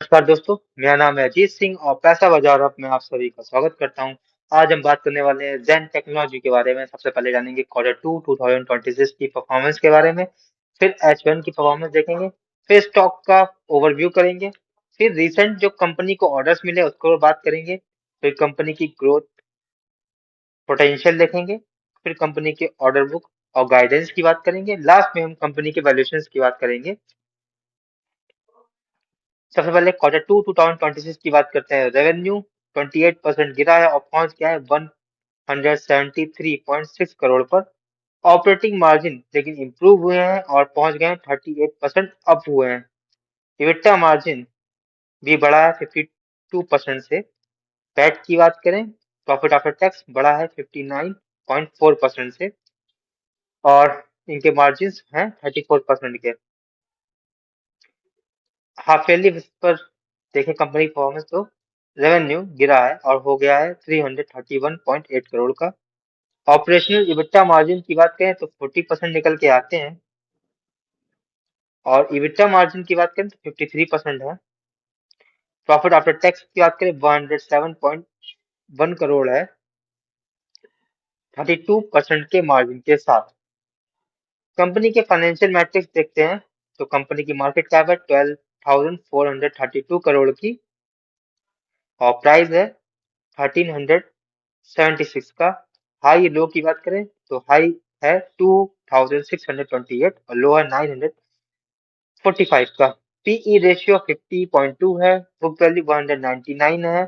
नमस्कार दोस्तों, मेरा नाम है अजीत सिंह और पैसा बाजार हब में आप सभी का स्वागत करता हूं। आज हम बात करने वाले हैं ज़ेन टेक्नोलॉजी के बारे में। सबसे पहले जानेंगे क्वार्टर 2 2026 की परफॉर्मेंस के बारे में, फिर H1 की परफॉर्मेंस देखेंगे, फिर स्टॉक का ओवरव्यू करेंगे, फिर रिसेंट जो कंपनी को ऑर्डर्स मिले उसको बात करेंगे, फिर कंपनी की ग्रोथ पोटेंशियल देखेंगे, फिर कंपनी के ऑर्डर बुक और गाइडेंस की बात करेंगे, लास्ट में हम कंपनी के वैल्यूएशन की बात करेंगे। सबसे पहले क्वार्टर 2 2026 की बात करते हैं। रेवेन्यू 28% गिरा है और पहुंच गया है 173.6 करोड़ पर। ऑपरेटिंग मार्जिन लेकिन इंप्रूव हुए हैं और पहुंच गए हैं 38% अप हुए हैं। इबिटा मार्जिन भी बढ़ा है 52% से। पैट की बात करें, प्रॉफिट आफ्टर टैक्स बढ़ा है 59.4% से और इनके मार्जिन हैं 34% के। हाफ ईयरली पर देखें कंपनी परफॉर्मेंस तो रेवेन्यू गिरा है और हो गया है 331.8 करोड़ का। ऑपरेशनल इबिटा मार्जिन की बात करें तो 40% निकल के आते हैं और इबिटा मार्जिन की बात करें तो 53% है। प्रॉफिट आफ्टर टैक्स की बात करें 107.1 करोड़ है 32% के मार्जिन के साथ। कंपनी के फाइनेंशियल मैट्रिक्स देखते हैं तो कंपनी की मार्केट कैप है 12,432 करोड़ की और प्राइस है 1376 का। हाई लो की बात करें तो हाई है 2628 और लो है 945 का। पीई रेशियो 50.2 है। बुक वैल्यू 199 है।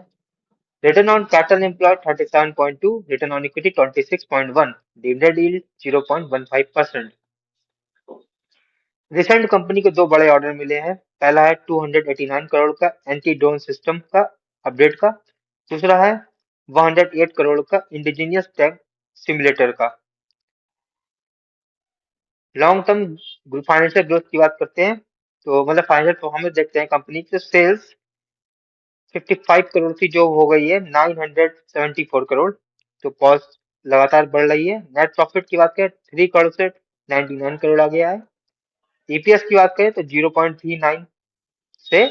Return on capital employed 37.2, return on equity 26.1, dividend yield 0.15%। Recent company को दो बड़े ऑर्डर मिले हैं। पहला है 289 करोड़ का एंटी ड्रोन सिस्टम का अपडेट का। दूसरा है 108 करोड़ का इंडिजीनियस टैंक सिमुलेटर का। लॉन्ग टर्म फाइनेंशियल ग्रोथ की बात करते हैं तो मतलब फाइनेंशियल परफॉर्मेंस देखते हैं कंपनी की। सेल्स 55 करोड़ थी जो हो गई है 974 करोड़, तो कॉस्ट लगातार बढ़ रही है। नेट प्रॉफिट की बात करें 3 करोड़ से 99 करोड़ आ गया है। ईपीएस की बात करें तो 0.39 से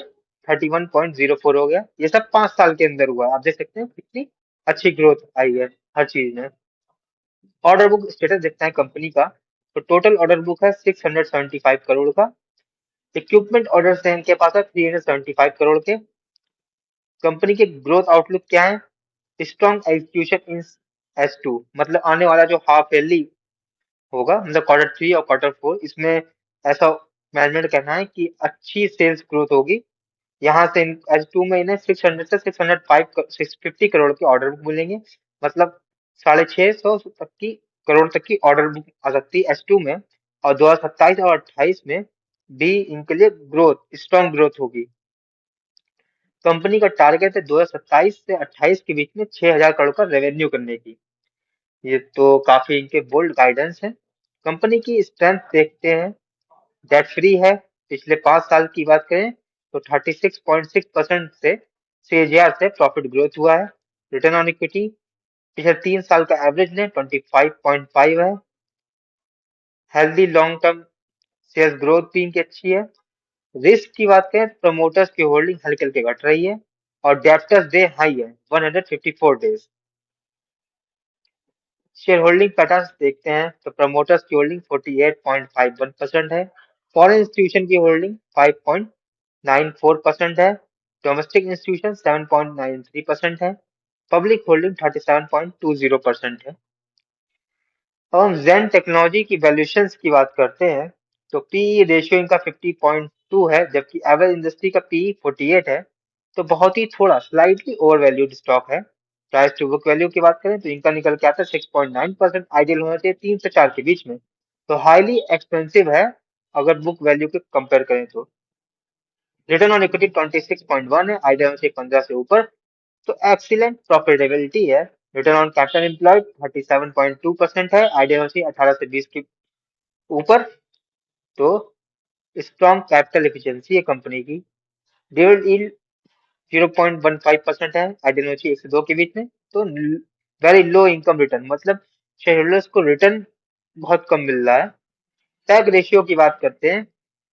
31.04 हो गया। ये सब 5 साल के अंदर हुआ है। आप देख सकते हैं कितनी अच्छी ग्रोथ आई है हर चीज में। ऑर्डर बुक स्टेटस देखते हैं कंपनी का तो टोटल ऑर्डर बुक है 675 करोड़ का। इक्विपमेंट ऑर्डर है इनके पास है 375 करोड़ के। कंपनी के ग्रोथ आउटलुक क्या है? स्ट्रॉन्ग एग्जीक्यूशन इन H2, मतलब आने वाला जो हाफ ईयरली होगा, मतलब क्वार्टर 3 और क्वार्टर 4, इसमें ऐसा मैनेजमेंट कहना है कि अच्छी सेल्स ग्रोथ होगी। यहाँ से H2 में इन्हें 600 से 650 करोड़ के ऑर्डर बुक मिलेंगे, मतलब 650 तक की करोड़ तक की ऑर्डर बुक आ सकती है H2 में। और 2027 और 28 में भी इनके लिए ग्रोथ स्ट्रॉन्ग ग्रोथ होगी। कंपनी का टारगेट है 2027 से 28 के बीच में 6,000 करोड़ का रेवेन्यू करने की। ये तो काफी इनके बोल्ड गाइडेंस है। कंपनी की स्ट्रेंथ देखते हैं। डेट फ्री है। पिछले 5 साल की बात करें तो 36.6% से CAGR से प्रॉफिट ग्रोथ हुआ है। रिटर्न ऑन इक्विटी पिछले 3 साल का एवरेज ने 25.5 है। Healthy long term sales growth भी इनकी अच्छी है। रिस्क की बात करें तो प्रमोटर्स की होल्डिंग हल्के हल्के घट रही है और डेप्टर्स डे हाई है 154 डेज। शेयर होल्डिंग पैटर्न देखते हैं तो प्रमोटर्स की होल्डिंग 48.51% है। फॉरेन इंस्टीट्यूशन की होल्डिंग 5.94% है। डोमेस्टिक इंस्टीट्यूशन 7.93% है। पब्लिक होल्डिंग 37.20% है। अब हम जेन टेक्नोलॉजी की वैल्यूएशन की बात करते हैं तो पीई रेशियो इनका 50.2 है जबकि एवरेज इंडस्ट्री का पीई 48 है, तो बहुत ही थोड़ा स्लाइटली ओवर वैल्यूड स्टॉक है। प्राइस टू बुक वैल्यू की बात करें तो इनका निकल के आता है 6.9%, आइडियल होना चाहिए 3 से 4 के बीच में, तो हाईली एक्सपेंसिव है अगर बुक वैल्यू के कंपेयर करें तो। रिटर्न ऑन इक्विटी 26.1 है, आइडियल होना चाहिए 15 से ऊपर, तो एक्सीलेंट प्रॉफिटेबिलिटी है। रिटर्न ऑन कैपिटल एम्प्लॉयड 37.2% है, आइडियल होना चाहिए 18 से 20 के ऊपर, तो स्ट्रॉन्ग कैपिटल एफिशिएंसी है कंपनी की। डिविडेंड यील्ड 0.15% है, आइडियल होना चाहिए 1 से 2 के बीच में, तो वेरी लो इनकम रिटर्न, मतलब शेयर होल्डर्स को रिटर्न बहुत कम मिल रहा है। टैग रेशियो की बात करते हैं,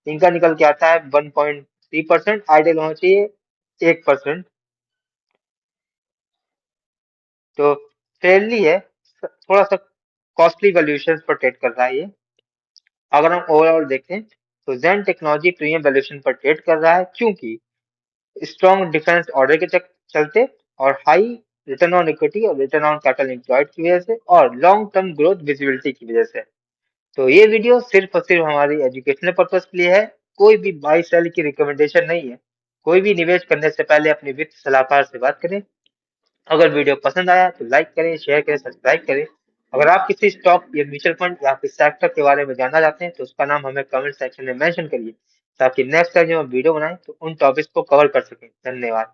इनका निकल के आता है 1.3%, आइडियल होना चाहिए 1%। तो फेयरली है, थोड़ा सा कॉस्टली वैल्यूएशन पर ट्रेड कर रहा है ये। अगर हम ओवरऑल देखें तो जेन टेक्नोलॉजी प्रीमियम वैल्यूएशन पर ट्रेड कर रहा है, क्योंकि स्ट्रॉन्ग डिफेंस ऑर्डर के चलते, और हाई रिटर्न ऑन इक्विटी और रिटर्न ऑन कैपिटल एम्प्लॉयड की वजह से, और लॉन्ग टर्म ग्रोथ विजिबिलिटी की वजह से। तो ये वीडियो सिर्फ और सिर्फ हमारी एजुकेशनल पर्पज के लिए है, कोई भी बाई सेल की रिकमेंडेशन नहीं है। कोई भी निवेश करने से पहले अपने वित्त सलाहकार से बात करें। अगर वीडियो पसंद आया तो लाइक करें, शेयर करें, सब्सक्राइब करें। अगर आप किसी स्टॉक या म्यूचुअल फंड या किसी सेक्टर के बारे में जानना चाहते हैं तो उसका नाम हमें कमेंट सेक्शन में मेंशन करिए, ताकि नेक्स्ट टाइम जब हम वीडियो बनाएं तो उन टॉपिक्स को कवर कर सकें। धन्यवाद।